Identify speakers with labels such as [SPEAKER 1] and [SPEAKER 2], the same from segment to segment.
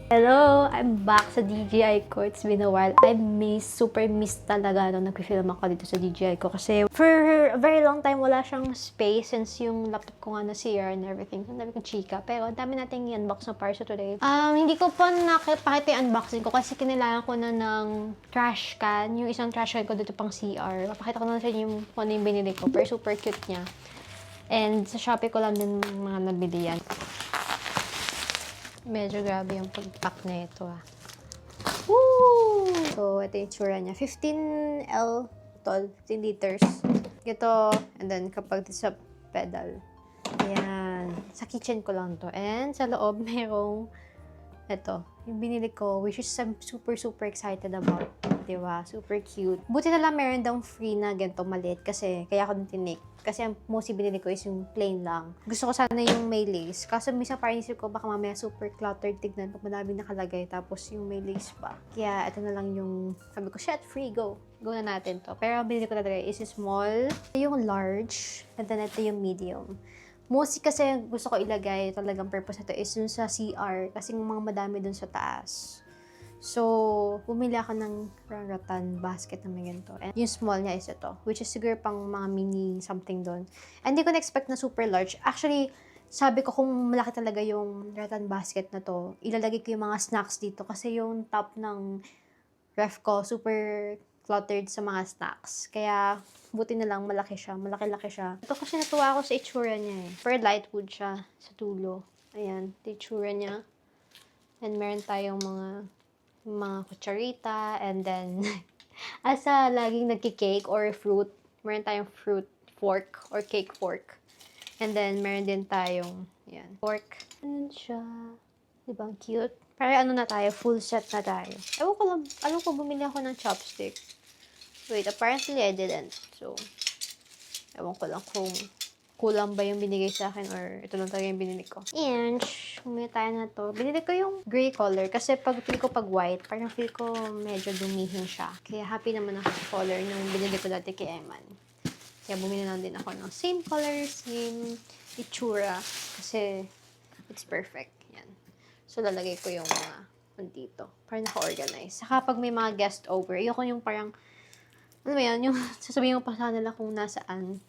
[SPEAKER 1] Hello! I'm back sa DJI ko. It's been a while. Super miss talaga nung nag-film ako dito sa DJI ko kasi for a very long time wala siyang space since yung laptop ko nga na CR and everything. Ang dami kong chika. Pero ang dami nating i-unbox na para sa today. Hindi ko pa nakipakita yung unboxing ko kasi kailangan ko na ng trash can. Yung isang trash can ko dito pang CR. Papakita ko na sa inyo yung ano yung binili ko. Pero super cute niya. And sa Shopee ko lang din mga nabili yan. Medyo grabe yung pag-pack na ito Woo! So, ito yung tsura niya. 15L tall, 15 liters. Ito, and then kapag sa pedal. Ayan. Sa kitchen ko lang to. And sa loob, merong ito, yung binili ko, which is I'm super excited about. Diba? Super cute. Buti na lang meron daw free na ganito maliit kasi kaya ako din tinik. Kasi ang mostly binili ko is yung plain lang. Gusto ko sana yung may lace. Kaso minsan parang isip ko baka mamaya super cluttered tignan pag madaming nakalagay tapos yung may lace pa. Kaya ito na lang yung sabi ko, shit, free, go. Go na natin to. Pero ang binili ko talaga is small, yung large, and then ito yung medium. Mostly kasi gusto ko ilagay talagang purpose nito is dun sa CR kasi mga madami dun sa taas. So, bumili ako ng rattan basket na may ganito. And yung small niya is ito, which is siguro pang mga mini something doon. And hindi ko na-expect na super large. Actually, sabi ko kung malaki talaga yung rattan basket na to, ilalagay ko yung mga snacks dito kasi yung top ng ref ko super cluttered sa mga snacks. Kaya, buti na lang malaki siya. Malaki-laki siya. Ito kasi natuwa ako sa itsura niya eh. Per lightwood siya sa tulo. Ayan, ito itsura niya. And meron tayong mga kutsarita, and then, asa laging nagki-cake or fruit, meron tayong fruit fork or cake fork. And then, meron din tayong, yan, fork. Ayan siya. Diba, ang cute? Para ano na tayo, full set na tayo. Ewan ko lang, alam ko bumili ako ng chopstick. Wait, apparently I didn't. So, ewan ko lang kung kulang ba yung binigay sa akin or ito lang talaga yung binili ko. And, bumili tayo na to. Binili ko yung gray color kasi pag feel ko pag white, parang feel ko medyo dumihin siya. Kaya happy naman ako sa color nung binili ko dati kay Eman. Kaya bumili lang din ako ng same color, same itsura. Kasi it's perfect. Yan. So, lalagay ko yung mga dito. Para naka-organize. Saka pag may mga guest over, ayoko yung parang, ano ba yan, yung sasabihin ko pa sa nila kung nasaan.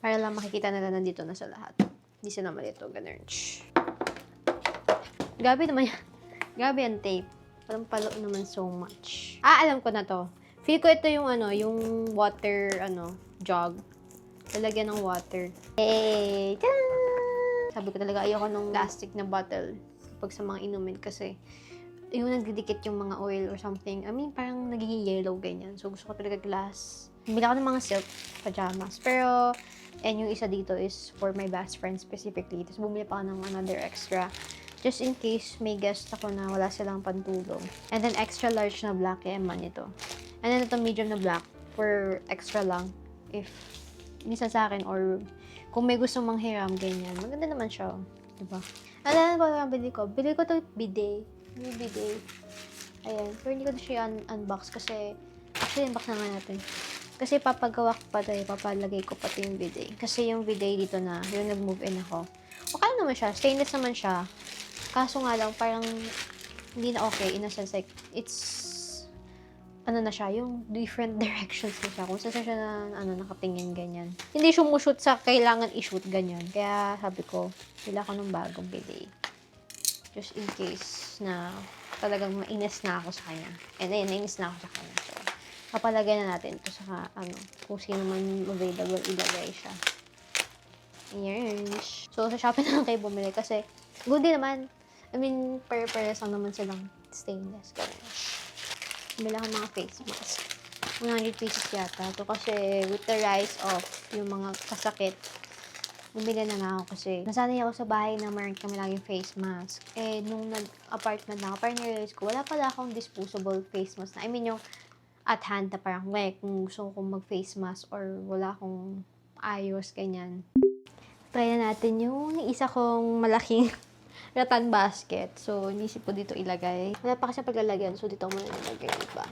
[SPEAKER 1] Para lang makikita nila nandito na sa lahat. Hindi sila malito. Ganun. Gabi naman yan. Gabi ang tape. Parang palo naman so much. Alam ko na to. Feel ko ito yung yung water, jug. Lalagyan ng water. Hey! Tadaan! Sabi ko talaga, ayoko nung plastic na bottle pag sa mga inumin kasi yung nagdidikit yung mga oil or something. I mean, parang nagiging yellow, ganyan. So, gusto ko talaga glass. Bili ako ng mga silk pajamas. Pero, and yung isa dito is for my best friend specifically. Tapos bumili pa ako ng another extra. Just in case may guest ako na wala silang pantulong. And then extra large na black, kaya man ito. And then ito medium na black for extra lang. If minsan sa akin or kung may gusto manghiram, ganyan. Maganda naman siya. Diba? Ano ba bili ko? Bili ko to bidet. New bidet. Ayan. Pero hindi ko na siya unbox kasi actually unbox na nga natin. Kasi papagawa ko pa tayo, papalagay ko pati yung bidet. Kasi yung bidet dito na, yung nag-move in ako. Okay naman siya, stainless naman siya. Kaso nga lang, parang hindi na okay. In a sense, like, it's, na siya, yung different directions na siya. Kung saan siya na, nakatingin, ganyan. Hindi sumushoot sa kailangan i-shoot, ganyan. Kaya sabi ko, bila ko ng bagong bidet. Just in case na talagang mainis na ako sa kanya. And ayun, nainis na ako sa kanya. So, papalagay na natin ito sa kung sino man available, ilagay siya. Ayan. So, sa Shopee na lang kayo bumili kasi good din naman. I mean, pare-pares lang naman silang stainless. Ganun. Bumili ako mga face mask. 100 pieces yata. Ito kasi with the rise of yung mga kasakit, bumili na nga ako kasi nasanay ako sa bahay na meron kami laging face mask. Eh, nung nag-apartment na ako, parang narealize ko, wala pala akong disposable face mask na. I mean, yung at hand na parang, kung gusto kong mag-face mask or wala akong ayos, ganyan. Try na natin yung isa kong malaking rattan basket. So, inisip ko dito ilagay. Wala pa kasi paglalagyan. So, dito ko muna ilagay, diba?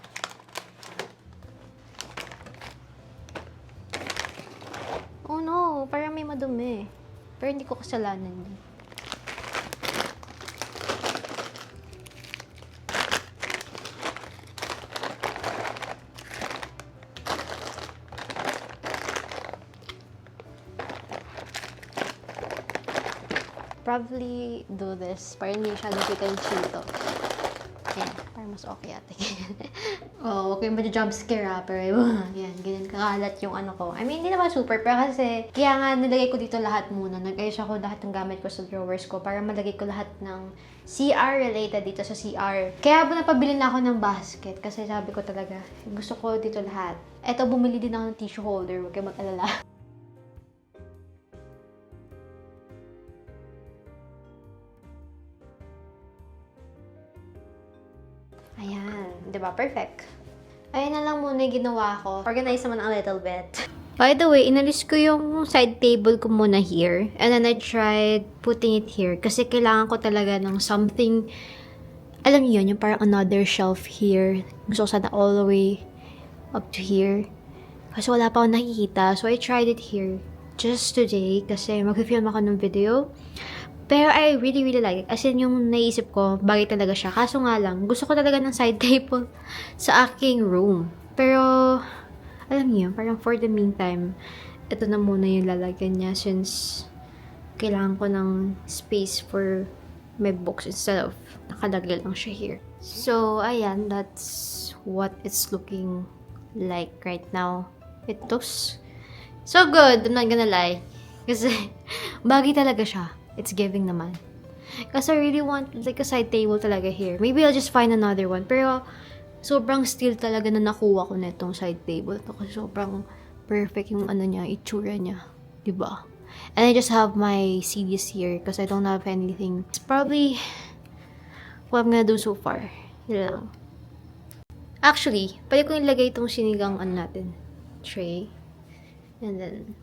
[SPEAKER 1] Oh no, parang may madumi. Pero hindi ko kasalanan yun. probably do this para hindi masyadong kita yung chito. Ayan, para mas okay ate. Oh, okay, jump scare pero yan, ganyan kakalat yung ano ko. I mean, hindi naman super, pero kasi, kaya nga nilagay ko dito lahat muna. Nag-ayos ako lahat ng gamit ko sa drawers ko para malagay ko lahat ng CR related dito sa CR. Kaya napabili na ako ng basket kasi sabi ko talaga, gusto ko dito lahat. Eto, bumili din ako ng tissue holder, huwag kayo mag-alala. Ayan, di ba? Perfect. Ayan na lang muna yung ginawa ko. Organize naman a little bit. By the way, inalis ko yung side table ko muna here. And then I tried putting it here. Kasi kailangan ko talaga ng something, alam niyo yun, yung parang another shelf here. Gusto ko sana all the way up to here. Kasi wala pa akong nakikita. So I tried it here. Just today. Kasi mag-film ako ng video. Pero I really like it. As in, yung naisip ko, bagay talaga siya. Kaso nga lang, gusto ko talaga ng side table sa aking room. Pero, alam niyo, parang for the meantime, ito na muna yung lalagyan niya since kailangan ko ng space for my books instead of nakalagay lang siya here. So, ayan, that's what it's looking like right now. It looks so good, I'm not gonna lie. Kasi, bagay talaga siya. It's giving naman. Kasi I really want like a side table talaga here. Maybe I'll just find another one. Pero sobrang still talaga na nakuha ko na itong side table. Kasi sobrang perfect yung ano niya, itsura niya. Diba? And I just have my CDs here because I don't have anything. It's probably what I'm gonna do so far. Yun lang. Actually, pwede ko ilagay itong sinigang ano natin. Tray. And then,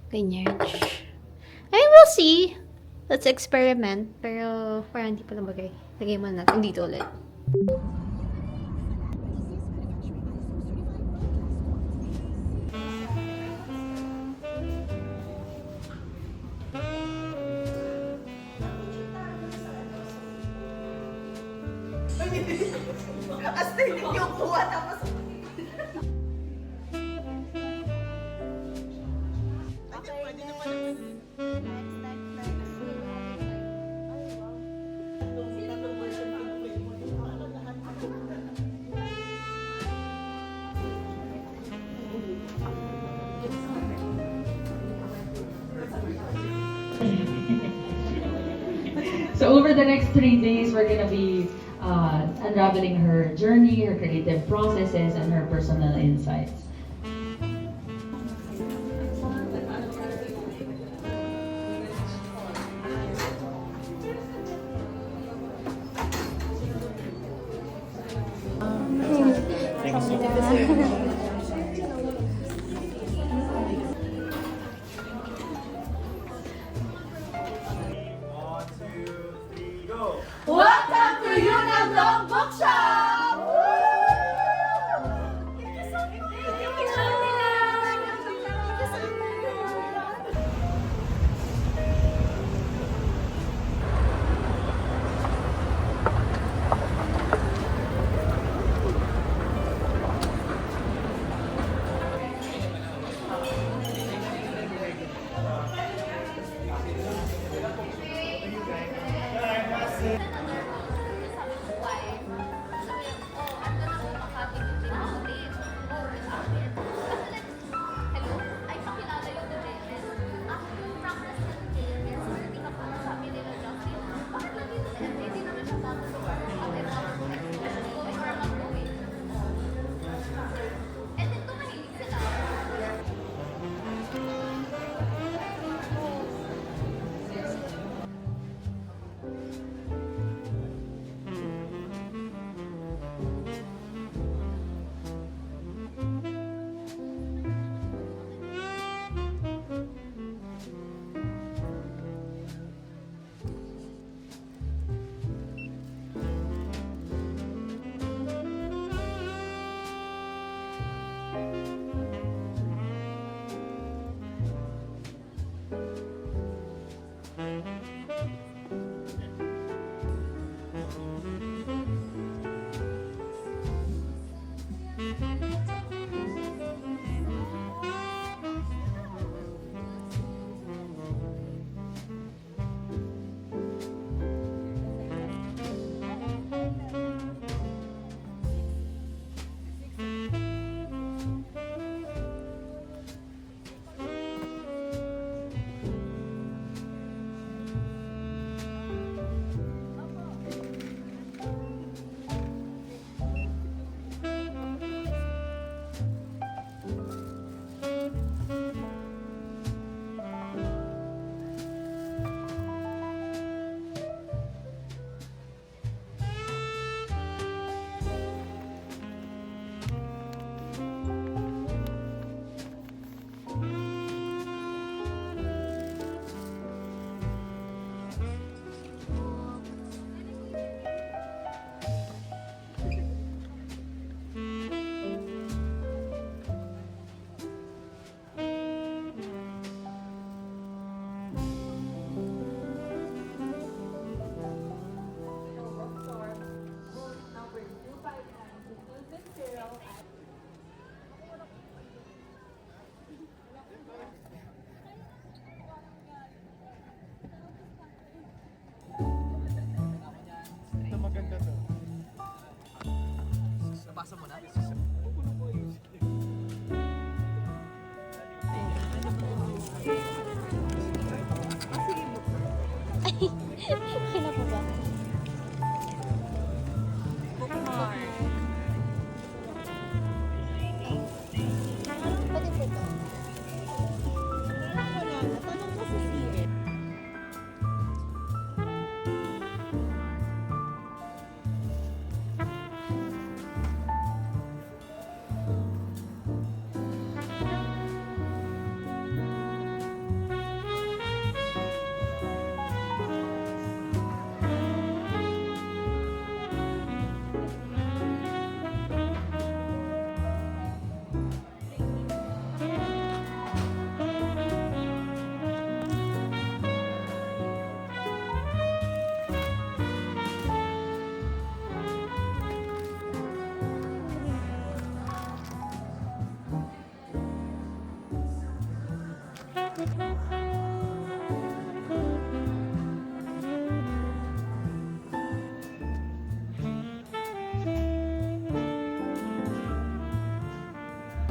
[SPEAKER 1] ganyan. I mean, we'll see. Let's experiment. Pero, parang hindi pa lang bagay. Lagay mo natin dito ulit.
[SPEAKER 2] Hasta hindi yung kuha tapos
[SPEAKER 3] So over the next 3 days, we're gonna be unraveling her journey, her creative processes, and her personal insights.
[SPEAKER 2] welcome to Yunnan Vlog Bookshop!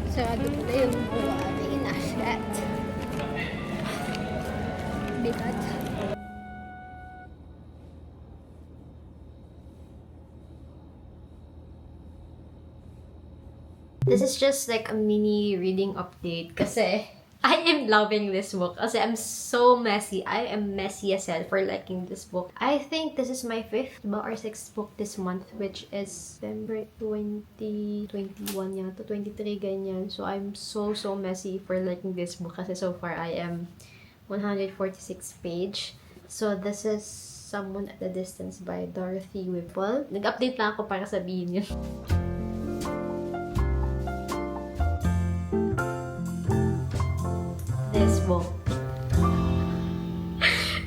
[SPEAKER 1] Sarado pala yung buwa ni Inashrat. Bigat. This is just like a mini reading update kasi I am loving this book kasi I'm so messy. I am messy as hell for liking this book. I think this is my 5th or 6th book this month, which is September 2021 yata, 23 ganyan. So I'm so messy for liking this book kasi so far I am 146 page. So this is Someone at a Distance by Dorothy Whipple. Nag-update lang ako para sabihin yun. This book.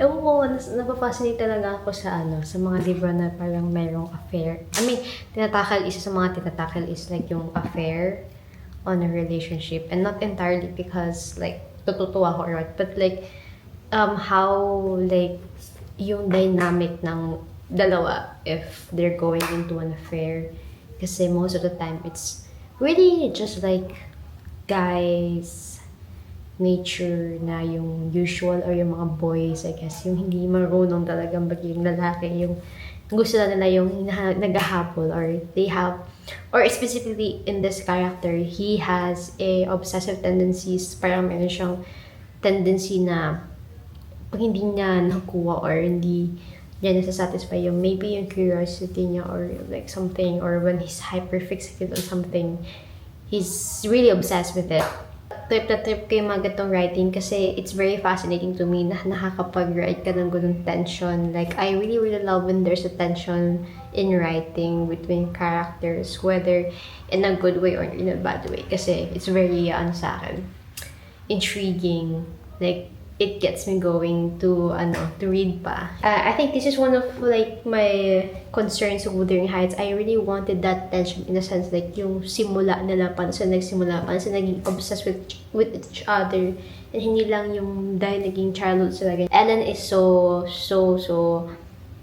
[SPEAKER 1] Ewan ko, napapascinate talaga ako sa sa mga libro na parang mayroong affair. I mean, isa sa mga tinatakal is like yung affair on a relationship. And not entirely because like, tututuwa ko or what, but like, how like, yung dynamic ng dalawa if they're going into an affair. Kasi most of the time, it's really just like, guys, nature na yung usual or yung mga boys, I guess, yung hindi marunong talagang maging lalaki, yung gusto na nila yung naghahabol or they have, or specifically in this character, he has a obsessive tendencies, parang meron siyang tendency na pag hindi niya nakuha or hindi niya nasasatisfy yung maybe yung curiosity niya or like something, or when he's hyperfixated on something, he's really obsessed with it. Trip na trip ko yung mga gatong writing kasi it's very fascinating to me na nakakapag-write ka ng ganun tension. Like, I really love when there's a tension in writing between characters, whether in a good way or in a bad way. Kasi it's very, sa akin, intriguing. Like, it gets me going to read pa. I think this is one of like my concerns with Wuthering Heights. I really wanted that tension in a sense, like yung simula nila, paano sila nagsimula, paano sila naging obsessed with each other, and hindi lang yung dahil naging childhood sila. Ellen is so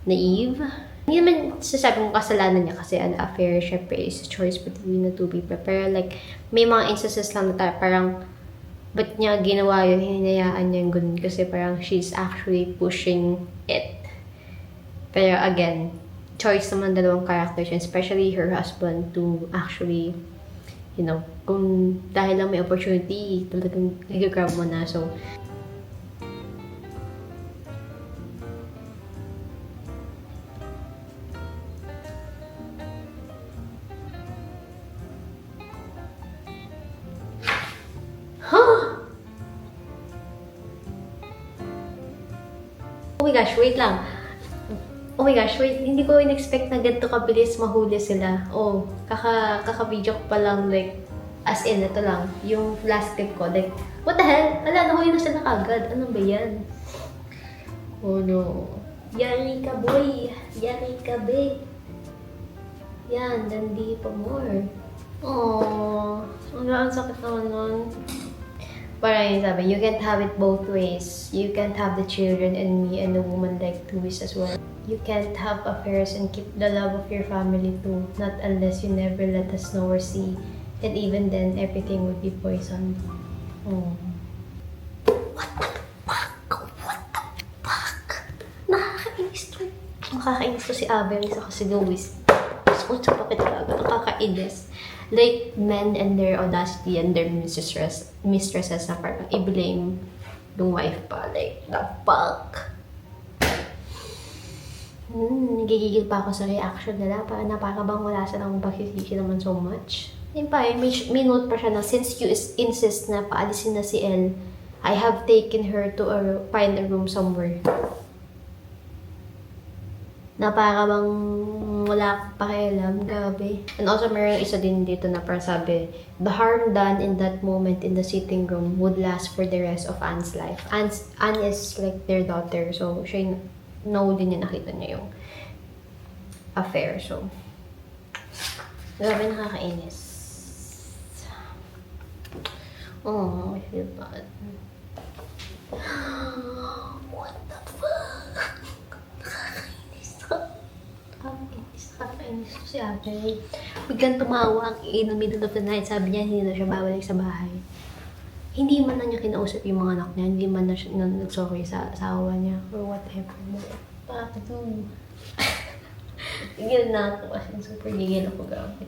[SPEAKER 1] naive. Hindi naman sasabi kong kasalanan niya kasi an affair, syempre, is a choice between the two people. Pero like, may mga instances lang na parang ba't niya ginawa yun, hinayaan niya yung ganun kasi parang she's actually pushing it. Pero again, choice naman dalawang characters, especially her husband, to actually, kung dahil lang may opportunity, talagang nag-grab mo na. So, oh my gosh, wait lang. Oh my gosh, wait. Hindi ko in-expect na ganito kabilis mahuli sila. Oh, kaka-video ko pa lang, like, as in, ito lang. Yung last clip ko, like, what the hell? Ala, nahuli na sila kagad. Ano ba yan? Oh no. Yari ka, boy. Yari ka, babe. Yan, dandi pa more. Oh, ang sakit naman nun. Parang yung sabi, you can't have it both ways. You can't have the children and me and the woman like Louis as well. You can't have affairs and keep the love of your family too. Not unless you never let us know or see. And even then, everything would be poisoned. Oh. What the fuck? What the fuck? Nakakainis to. Nakakainis to si Abel, isa ko si Louis. Punta pa kita talaga. Nakakainis. Like, men and their audacity and their mistresses na parang i-blame yung wife pa. Like, the fuck? Nagigigil pa ako sa reaction nila. Parang bang wala silang pagsisisi naman so much. Yun pa, may note pa siya na, since you insist na paalisin na si Elle, I have taken her to find a room somewhere. Na para bang wala pa pakialam, grabe. And also, mayroon isa din dito na parang sabi, the harm done in that moment in the sitting room would last for the rest of Anne's life. Anne is like their daughter, so siya din niya, nakita niya yung affair, so grabe, nakakainis. Oh, I feel bad. What the fuck? Nakakainis. Nakakainis. Nakakainis ko si ate. Biglang tumawa in the middle of the night. Sabi niya, hindi na siya babalik sa bahay. Hindi man na niya kinausap yung mga anak niya. Hindi man na siya nag-sorry sa asawa niya. Or whatever. Bakit mo? Gigil na ako kasi super gigil ako grabe.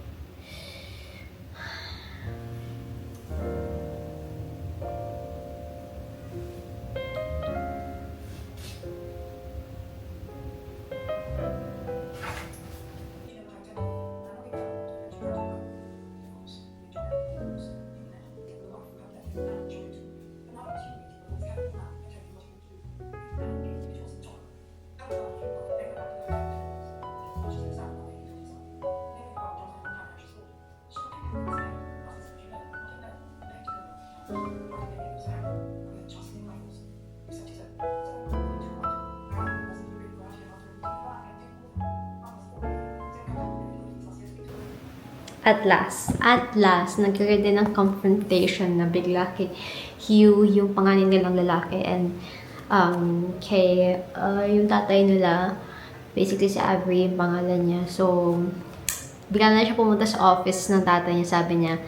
[SPEAKER 1] At last, nagkaroon din ng confrontation na bigla kay Hugh, yung pangalan nilang lalaki, and kay yung tatay nila, basically si Avery, yung pangalan niya. So, bigla na siya pumunta sa office ng tatay niya, sabi niya,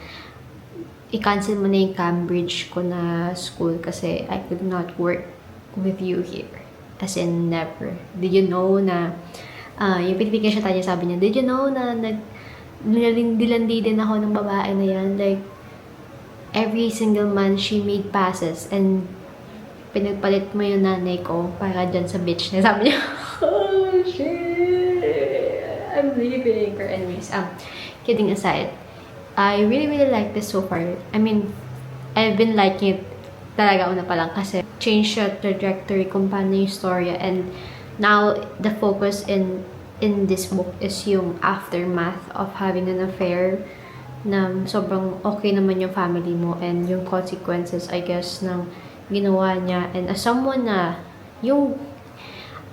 [SPEAKER 1] i-cancel mo na yung Cambridge ko na school kasi I could not work with you here. As in, never. Did you know na, yung pinipigyan siya tayo, sabi niya, did you know na dilandi din ako ng babae na yan. Like, every single month, she made passes and pinagpalit mo yung nanay ko para dyan sa beach. Sabi niya, oh, shit, I'm leaving. But anyways, kidding aside, I really like this so far. I mean, I've been liking it talaga una pa lang kasi change the trajectory kung paano yung story, and now the focus in this book is yung aftermath of having an affair na sobrang okay naman yung family mo and yung consequences, I guess, ng ginawa niya. And as someone na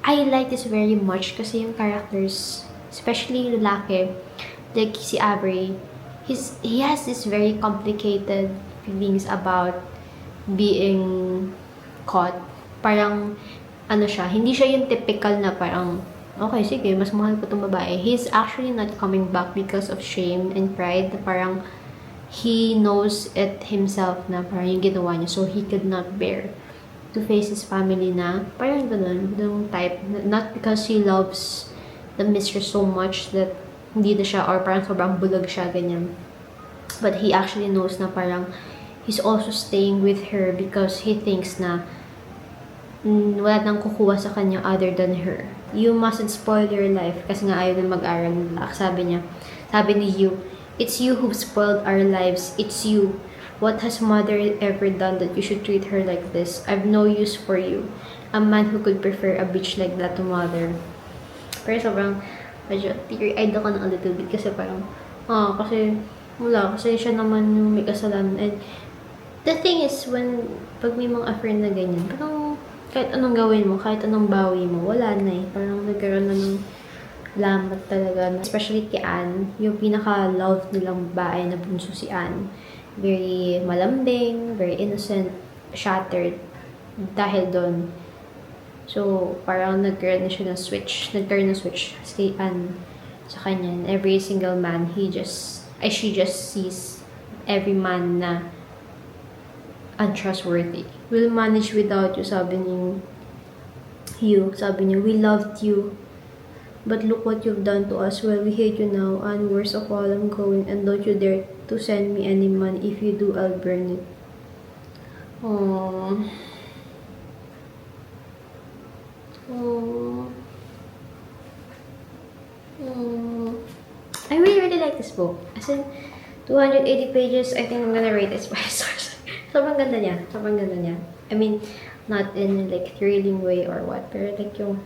[SPEAKER 1] I like this very much kasi yung characters, especially lalaki, like si Avery, he has this very complicated feelings about being caught. Parang, hindi siya yung typical na parang, okay, sige, mas mahal ko itong babae. He's actually not coming back because of shame and pride. Parang, he knows it himself na parang yung ginawa niya. So, he could not bear to face his family na parang ganun type. Not because he loves the mistress so much that hindi na siya, or parang sobrang bulag siya, ganyan. But he actually knows na parang he's also staying with her because he thinks na wala nang kukuha sa kanya other than her. You mustn't spoil your life kasi nga ayaw na mag-aral. Sabi ni Hugh, it's you who spoiled our lives. It's you. What has mother ever done that you should treat her like this? I've no use for you. A man who could prefer a bitch like that to mother. Pero sobrang, medyo teary-eyed ako ng a little bit kasi parang, kasi siya naman yung may kasalanan. And the thing is, pag may mga friend na ganyan, parang kahit anong gawin mo, kahit anong bawi mo, wala na eh. Parang nagkaroon na ng lamat talaga. Especially kay Anne, yung pinaka-love nilang babae na bunso si Anne. Very malambing, very innocent, shattered dahil doon. So, parang nagkaroon na siya ng switch. Nagkaroon ng switch kay Anne sa kanya. And every single man, she just sees every man na untrustworthy. We'll manage without you, sabi ni Hugh. Sabi niya, we loved you. But look what you've done to us. Well, we hate you now. And worst of all, I'm going. And don't you dare to send me any money. If you do, I'll burn it. Aww. Aww. Aww. I really like this book. As in, 280 pages, I think I'm gonna rate it 5 stars. Sobrang ganda niya. I mean, not in like thrilling way or what, pero like yung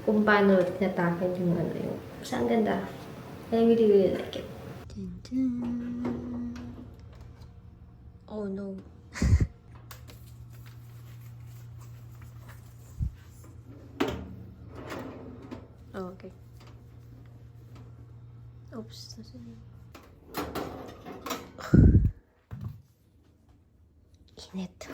[SPEAKER 1] kung paano tinatakil yung yung basta ang ganda. I really like it. Dun, dun. Oh no. Oh, okay. Oops, nasa yun. Init.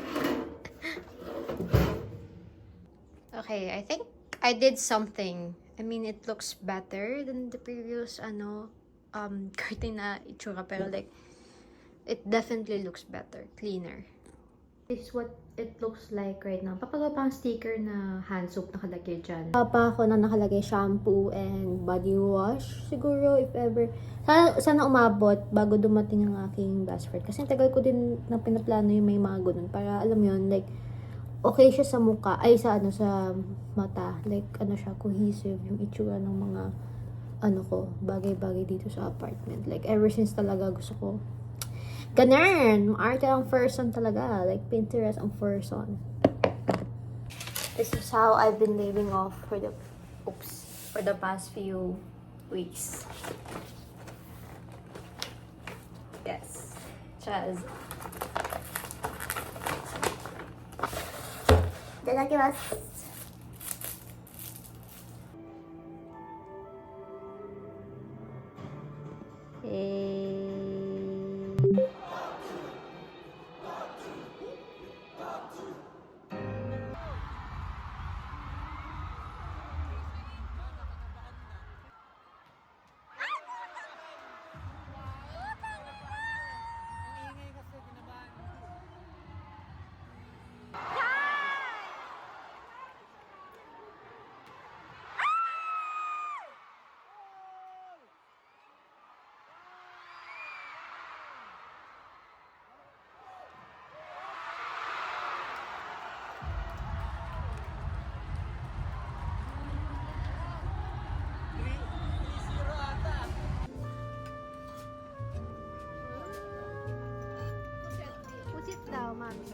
[SPEAKER 1] Okay, I think I did something I mean, it looks better than the previous, curtain na itsura. Pero like, it definitely looks better. Cleaner. This is what it looks like right now. Papagawa pa ang sticker na hand soap nakalagay dyan. Pa ako na nakalagay shampoo and body wash. Siguro, if ever. Sana umabot bago dumating ang aking best friend. Kasi tagal ko din na pinaplano yung may mga ganun. Para alam mo yun, like, okay siya sa mukha. Ay, sa mata. Like, siya, cohesive. Yung itsura ng mga, bagay-bagay dito sa apartment. Like, ever since talaga gusto ko. Ganun! Maarte ang person talaga. Like, Pinterest ang person. This is how I've been living off for the past few weeks. Yes. Chaz. Itadakimasu. Pusit daw, mami.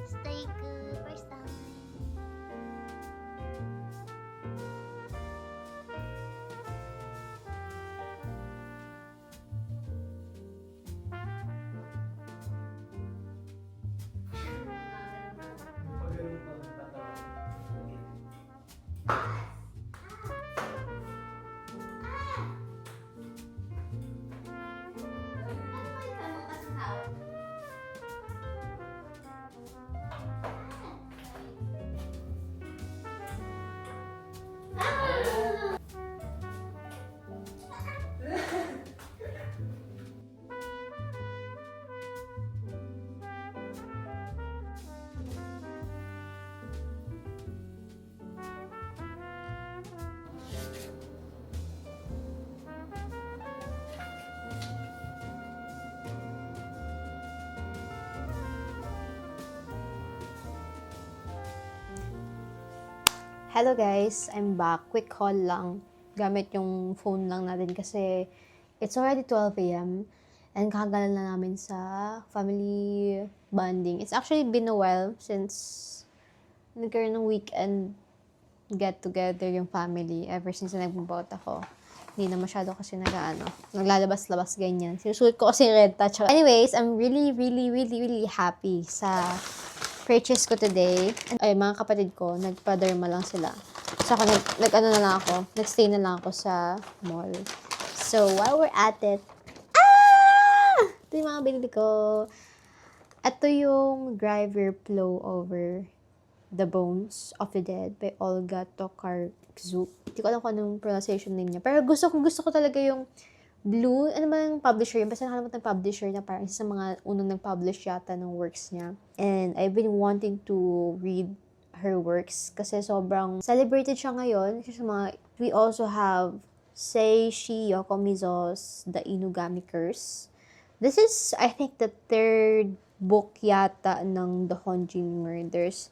[SPEAKER 1] Steak, first time. Hello guys, I'm back. Quick call lang. Gamit yung phone lang natin kasi it's already 12 a.m. and kakagalan na namin sa family bonding. It's actually been a while since nagkaroon ng weekend get together yung family ever since na nag-boat ako. Hindi na masyado kasi naglalabas-labas ganyan. Sinusuot ko kasi red touch. Anyways, I'm really, really, really, really happy sa purchase ko today. Ay, mga kapatid ko, nagpa-derma lang sila. So, ako, nagstay na lang ako sa mall. So, while we're at it, ito yung mga binili ko. Ito yung Driver Flow Over the Bones of the Dead by Olga Tokarczuk. Hindi ko alam kung anong pronunciation name niya. Pero gusto ko talaga yung blue. Ano ba yung publisher yun? Basta nakalimutan ng publisher na parang isa sa mga unang nag-publish yata ng works niya. And I've been wanting to read her works kasi sobrang celebrated siya ngayon. Kasi we also have Seishi Yokomizo's The Inugami Curse. This is, I think, the third book yata ng The Honjin Murders.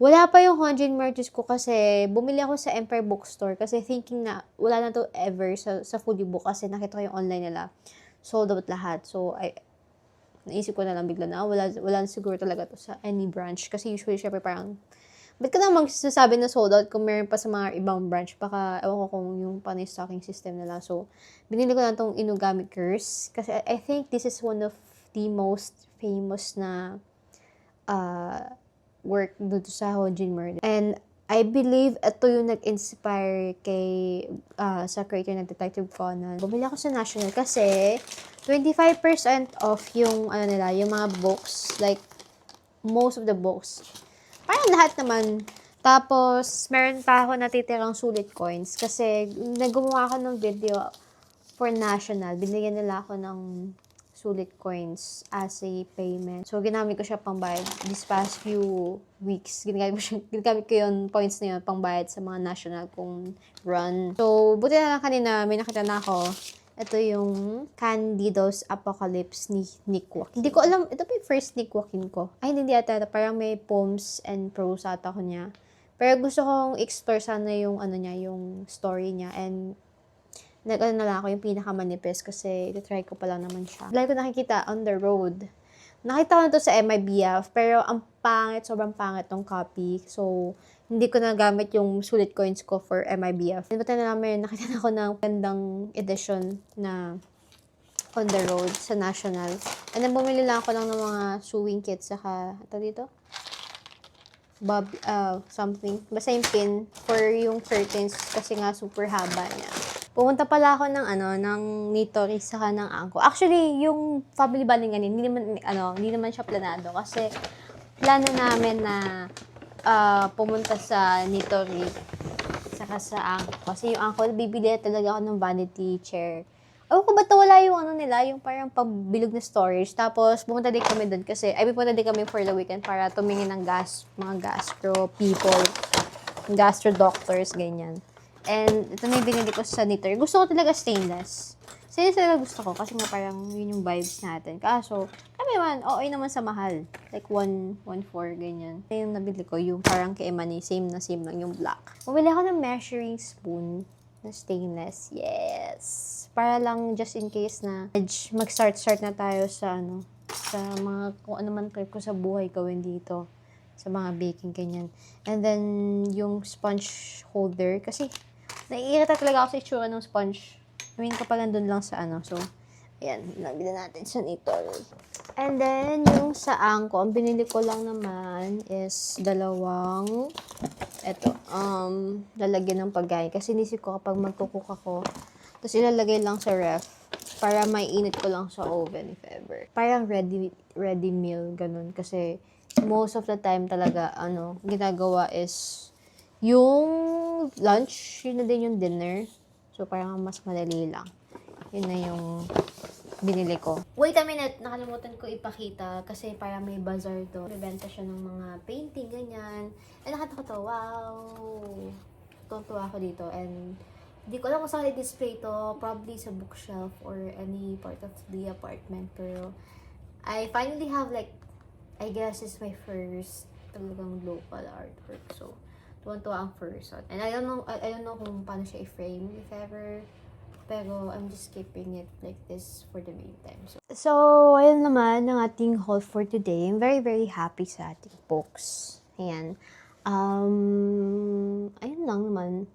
[SPEAKER 1] Wala pa yung Honjin Murders ko kasi bumili ako sa Empire Bookstore kasi thinking na wala na to ever sa fully book kasi nakita ko yung online nila. Sold out lahat. So, naisip ko na lang bigla na, wala na siguro talaga to sa any branch. Kasi usually, syempre parang, ba't ka na magsasabi na sold out kung meron pa sa mga ibang branch? Baka, ewan ko kung yung panay stocking system nila. So, binili ko na tong Inugami Curse. Kasi I think this is one of the most famous na work dito sa Hojin Murder. And I believe ito yung nag-inspire kay sa creator ng Detective Conan. Bumili ako sa National kasi 25% off yung ano nila, yung mga books, like most of the books. Parang lahat naman. Tapos meron pa ako natitirang sulit coins kasi naggumawa ako ng video for National. Binigyan nila ako ng sulit coins as a payment. So, ginamit ko siya pangbayad this past few weeks. Ginagamit ko yung points na yun pangbayad sa mga national kong run. So, buti na lang kanina, may nakita na ako. Ito yung Candido's Apocalypse ni Nick Joaquin. Hindi ko alam, ito pa yung first Nick Joaquin ko. Ay, hindi ata. Parang may poems and prose ata ko niya. Pero gusto kong explore sana yung ano niya, yung story niya. And nag-ano na lang ako yung pinakamanipis kasi try ko pa lang naman siya. Lagi ko nakikita on the road. Nakita ko na to sa MIBF, pero ang pangit, sobrang pangit tong copy. So, hindi ko nagamit yung sulit coins ko for MIBF. Buti na namin, nakita na ako ng gandang edition na on the road sa National. And then, bumili lang ako ng mga sewing kits, saka, ito dito? Something. Basta yung pin for yung curtains kasi nga super haba niya. Pumunta pala ako ng Nitori saka ng Angko. Actually, yung family bonding hindi naman siya planado kasi plano namin na pumunta sa Nitori saka sa Angko. Kasi yung Angko, bibili talaga ako ng vanity chair. Ewan ko ba't wala yung nila, yung parang pabilog na storage. Tapos, pumunta din kami doon kasi, pumunta din kami for the weekend para tumingin ng mga gastro people, gastro doctors, ganyan. And ito na yung binili ko sa Nitori. Gusto ko talaga stainless. Stainless talaga gusto ko kasi nga parang yun yung vibes natin. Kaso, kami naman, okay naman sa mahal. Like 1.4, ganyan. Yung nabili ko, yung parang kay Emani, same lang yung black. Bumili ako ng measuring spoon na stainless. Yes! Para lang just in case na mag-start na tayo sa sa mga kung ano man trip ko sa buhay gawin dito. Sa mga baking, ganyan. And then, yung sponge holder. Kasi, naiirita talaga ako sa itsura ng sponge. I mean, kapag nandun lang sa So, ayan. Nabili natin sa Nitori. And then, yung sa Angko, ang binili ko lang naman is dalawang lalagyan ng pagkain. Kasi nisip ko kapag magkukook ako, tapos ilalagay lang sa ref para maiinit ko lang sa oven if ever. Parang ready meal, ganun. Kasi, most of the time talaga, ginagawa is yung lunch, yun na din yung dinner. So, parang mas madali lang. Yun na yung binili ko. Wait a minute, nakalimutan ko ipakita kasi parang may bazaar to. Bibenta siya ng mga painting, ganyan. And nakita ko to, wow! Tuntua ako dito. And hindi ko alam kung saan i-display to. Probably sa bookshelf or any part of the apartment. Pero, I finally have I guess it's my first talagang local artwork. So, tuwan-tuwa ang first one. And I don't know kung paano siya i-frame if ever. Pero I'm just keeping it like this for the meantime. So ayun naman ang ating haul for today. I'm very, very happy sa ating books. Ayan. Ayun lang naman.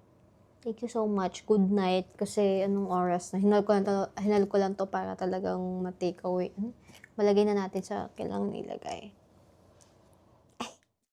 [SPEAKER 1] Thank you so much. Good night. Kasi anong oras na. Hinal ko lang to para talagang ma-take away. Malagay na natin sa kailangan nilagay.